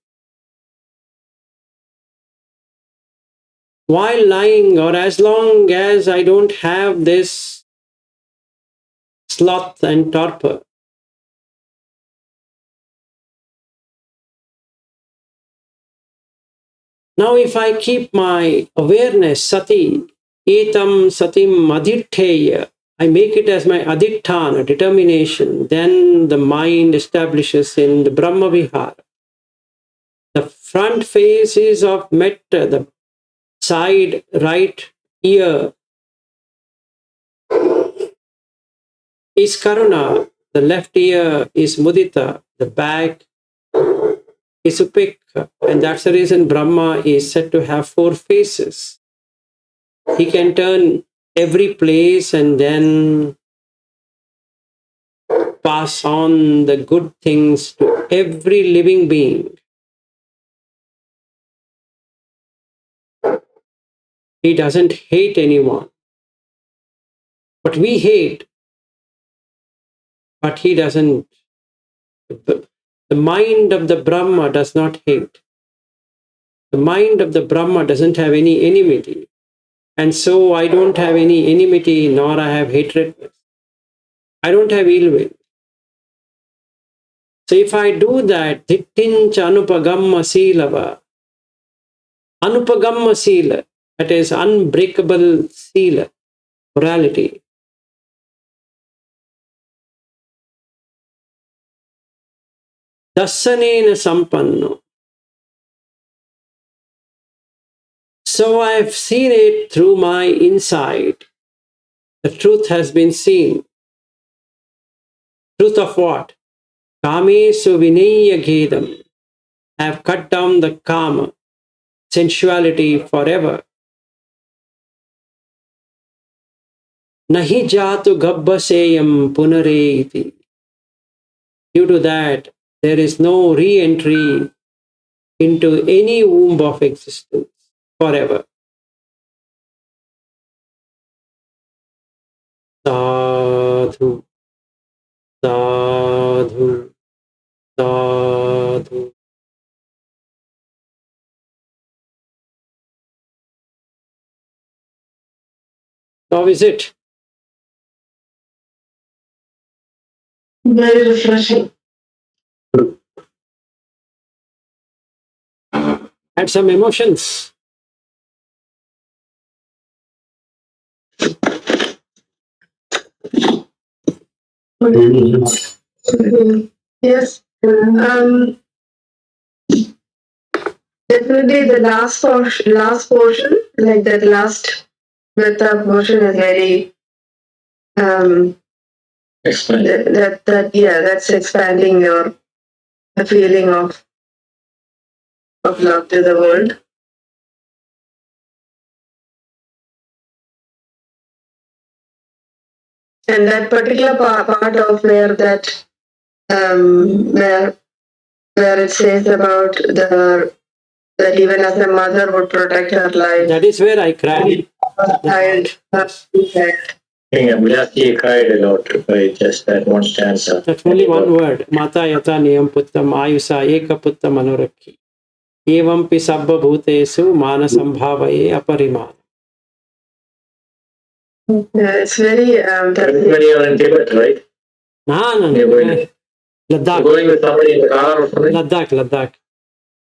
A: while lying, or as long as I don't have this sloth and torpor, now if I keep my awareness, sati, etam satim adhitteya, I make it as my adhitthana, determination, then the mind establishes in the Brahma Vihara. The front face is of metta, the side right ear is karuna, the left ear is mudita, the back is upekha, and that's the reason Brahma is said to have 4 faces. He can turn every place and then pass on the good things to every living being. He doesn't hate anyone. But we hate. But he doesn't. The mind of the Brahma does not hate. The mind of the Brahma doesn't have any enmity. And so I don't have any enmity, nor I have hatred. I don't have ill will. So if I do that, dittincha anupagamma silava, anupagamma sila, that is unbreakable sila, morality. Dasanena sampanno. So I've seen it through my insight. The truth has been seen. Truth of what? Kamesu vinaya gedam. I have cut down the kama, sensuality forever. Nahi jatu gabbaseyam punare iti. Due to that, there is no re-entry into any womb of existence forever. Sadhu, sadhu, sadhu. How is it?
C: Very refreshing.
A: Had some emotions.
C: Yes. Definitely the last portion, like that last metta portion is very
B: Expand.
C: that's expanding your the feeling of love to the world. And that particular part of where that where it says about that even as a mother would protect her life.
A: That is where I cried.
B: He cried a lot by just that one stanza.
A: That's only one word. Mata yata niyam puttam ayusa eka putta manorakhi. Evampi sabba bhutesu manasambhavaye aparimana.
C: Yeah, it's very
B: That is when you are in Tibet, right?
A: No.
B: You're going,
A: Ladakh.
B: you're going with somebody in the car or something?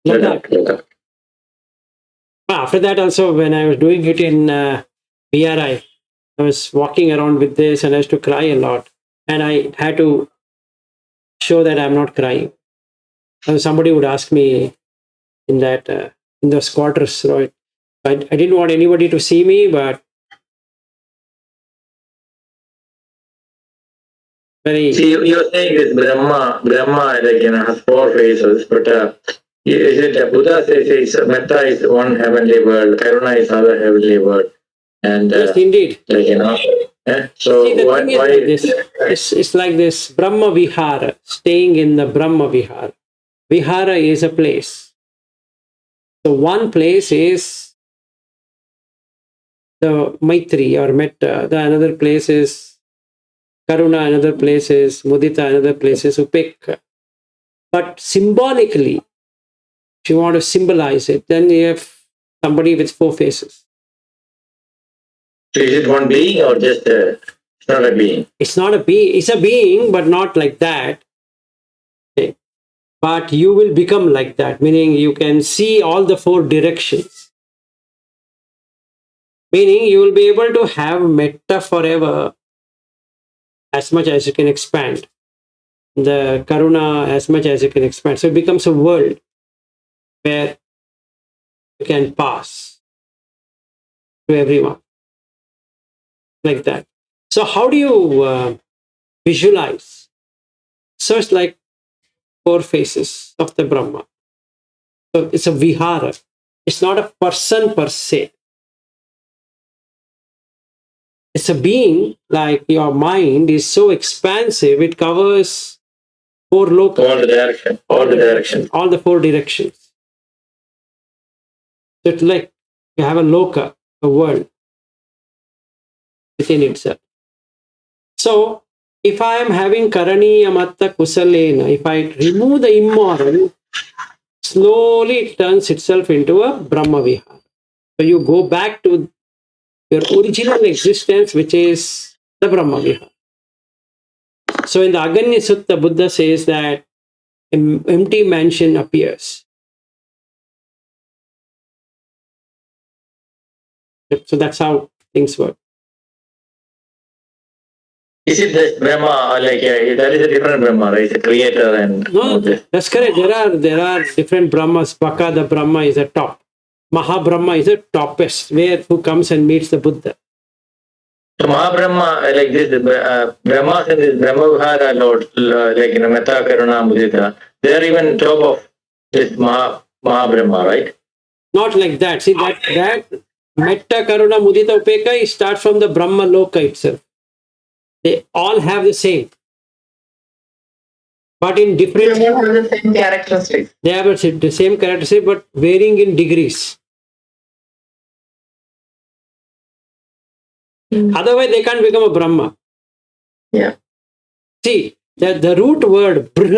A: Ladakh. After that also, when I was doing it in BRI, I was walking around with this and I used to cry a lot. And I had to show that I'm not crying. And somebody would ask me in that, in those quarters, right? I didn't want anybody to see me, but very...
B: See, you're saying this Brahma, like, has 4 faces, but is it Buddha says Metta is one heavenly world, Karuna is other heavenly world, and
A: yes, indeed.
B: like, so
A: See,
B: why
A: like this? It's like this Brahma Vihara, staying in the Brahma Vihara. Vihara is a place. So one place is the Maitri or Metta, the another place is Karuna, another place is Mudita, another place is Upekha. But symbolically, if you want to symbolize it, then you have somebody with 4 faces.
B: So is it one being or just it's not a being?
A: It's not a being. It's a being, but not like that. Okay. But you will become like that, meaning you can see all the 4 directions. Meaning you will be able to have metta forever as much as you can expand. The karuna as much as you can expand. So it becomes a world where you can pass to everyone. Like that. So how do you visualize? So it's like 4 faces of the Brahma. So it's a vihara. It's not a person per se. It's a being, like your mind is so expansive, it covers 4 lokas.
B: All the directions.
A: All the 4 directions. So it's like you have a loka, a world within itself. So if I am having karaniya matta kusalena, if I remove the immoral, slowly it turns itself into a Brahma Vihara. So you go back to your original existence, which is the Brahma Vihara. So in the Aganya Sutta, Buddha says that an empty mansion appears. So that's how things work.
B: Is it this Brahma or like that is a different Brahma, right? It's a creator and
A: No, that's correct. There are different Brahmas. Baka the Brahma is a top. Maha Brahma is a toppest, who comes and meets the Buddha.
B: So Mahabrahma, like this, Brahmas and this Brahma Vihara Lord, like Metta, Karuna, Mudita, they are even top of this Mahabrahma, right?
A: Not like that. See that Metta, Karuna, Mudita, Upeka starts from the Brahma Loka itself. They all have the same, but in
C: They
A: different.
C: all have the same characteristics.
A: They have the same characteristic, but varying in degrees. Otherwise, they can't become a Brahma.
C: Yeah.
A: See, the root word br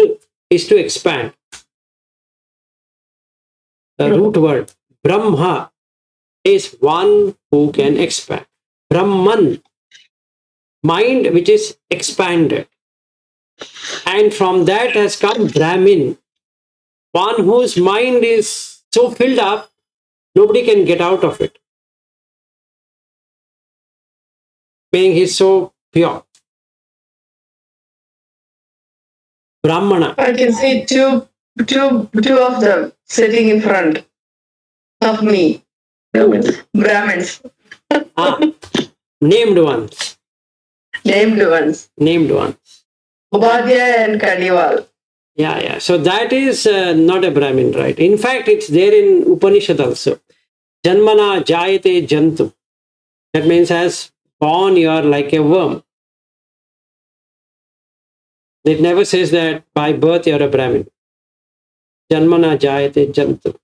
A: is to expand. The root word Brahma is one who can expand. Brahman, mind which is expanded. And from that has come Brahmin, one whose mind is so filled up, nobody can get out of it. Meaning he's so pure. Brahmana.
C: I can see two of them sitting in front of me. Brahmins.
A: Named ones.
C: Named ones.
A: Named ones.
C: Upadhyaya and Kadiwal.
A: Yeah. So that is not a Brahmin, right? In fact, it's there in Upanishad also. Janmana jayate jantu. That means as born you are like a worm. It never says that by birth you are a Brahmin. Janmana jayate jantu.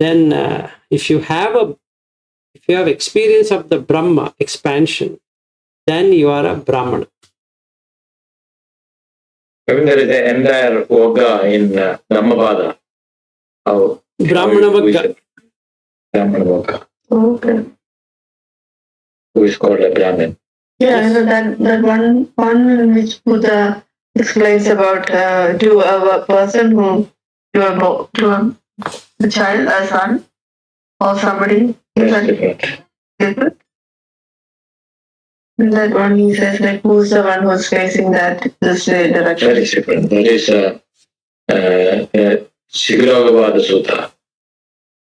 A: Then if you have experience of the Brahma expansion, then you are a Brahmana.
B: I mean, there is an entire yoga in Dhammapada.
A: Brahmana Vagga.
B: Brahmana Vagga.
C: Okay.
B: Who is called a Brahmin.
C: Yeah, so that one in which Buddha explains about to a person who to a child, a son, or somebody.
B: That's different.
C: Different. In that one, he says like, who's the one who's facing this direction?
B: That is different. That is Shigaragavada Sutta.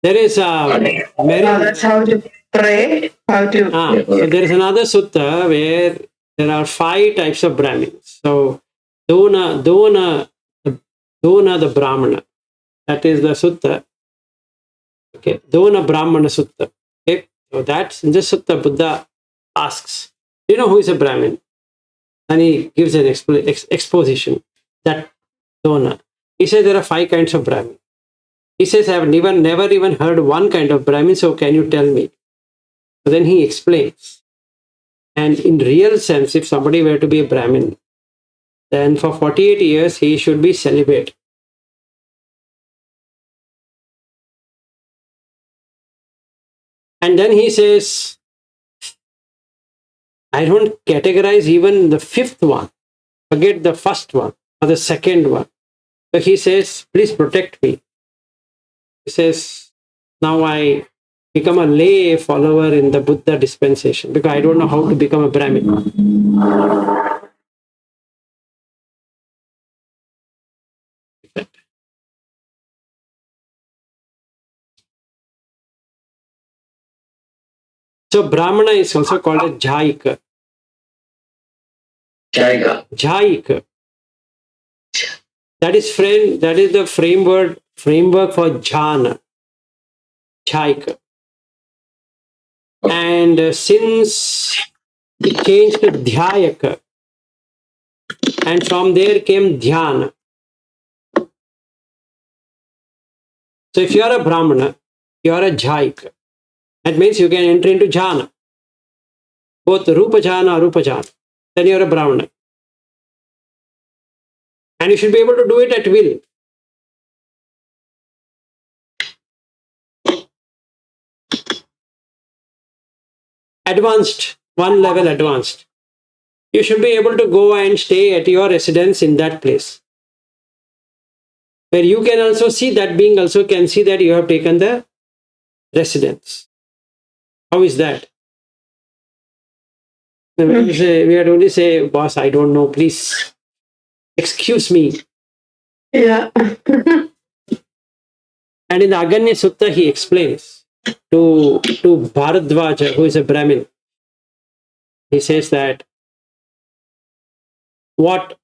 A: There is
C: That's how to pray, how to.
A: So there is another sutta where there are 5 types of Brahmins. So Dona the Brahmana. That is the sutta. Okay, Dona Brahmana Sutta. Okay, so that's in this sutta Buddha asks, do you know who is a Brahmin? And he gives an exposition that Dona. He says there are 5 kinds of Brahmin. He says I have never even heard one kind of Brahmin, so can you tell me? So then he explains. And in real sense, if somebody were to be a Brahmin, then for 48 years he should be celibate. And then he says, I don't categorize even the 5th one. Forget the first one or the second one. So he says, please protect me. He says, now I become a lay follower in the Buddha dispensation because I don't know how to become a Brahmin. So Brahmana is also called a Jhaika. Jhaika. That is the framework for jhana. Jhaika. And since it changed to Dhyayaka, and from there came Dhyana. So if you are a Brahmana, you are a Jhaika. That means you can enter into jhana. Both Rupa jhana or Arupa jhana. Then you are a Brahmana. And you should be able to do it at will. Advanced, one level advanced. You should be able to go and stay at your residence in that place. Where you can also see that being also can see that you have taken the residence. How is that? We had only say, boss, I don't know, please excuse me.
C: Yeah.
A: And in the Aganya Sutta, he explains to Bharadwaja, who is a Brahmin. He says that what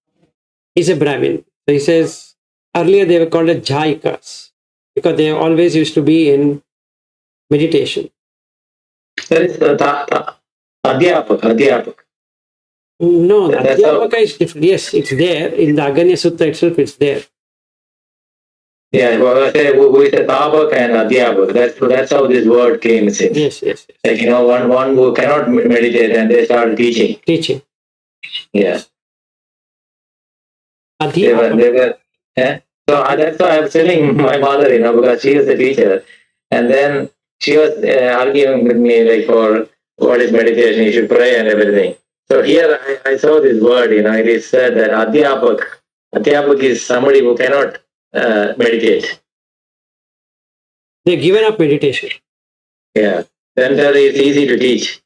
A: is a Brahmin? So he says earlier they were called as Jhaikas because they always used to be in meditation.
B: That is the Adhyapak.
A: No,
B: That's how-
A: Adhyapaka is different. Yes, it's there. In the Aganya Sutta itself, it's there.
B: Yeah, well, I say with the Tabak and Adhyapak, that's how this word came. It seems.
A: Yes.
B: Like, one who cannot meditate and they start teaching.
A: Teaching.
B: Yeah.
A: Adhyapaka.
B: They were, yeah. So that's why I was telling my mother, because she is a teacher. And then she was arguing with me, like, for what is meditation, you should pray and everything. So here I saw this word, it is said that Adhyapak. Adhyapak is somebody who cannot meditate.
A: They've given up meditation.
B: Yeah. Then that is easy to teach.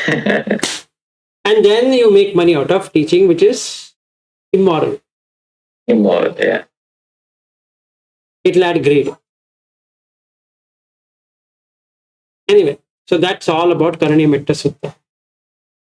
A: And then you make money out of teaching, which is immoral.
B: Immoral, yeah.
A: It'll add greed. Anyway, so that's all about Karaniya Metta Sutta.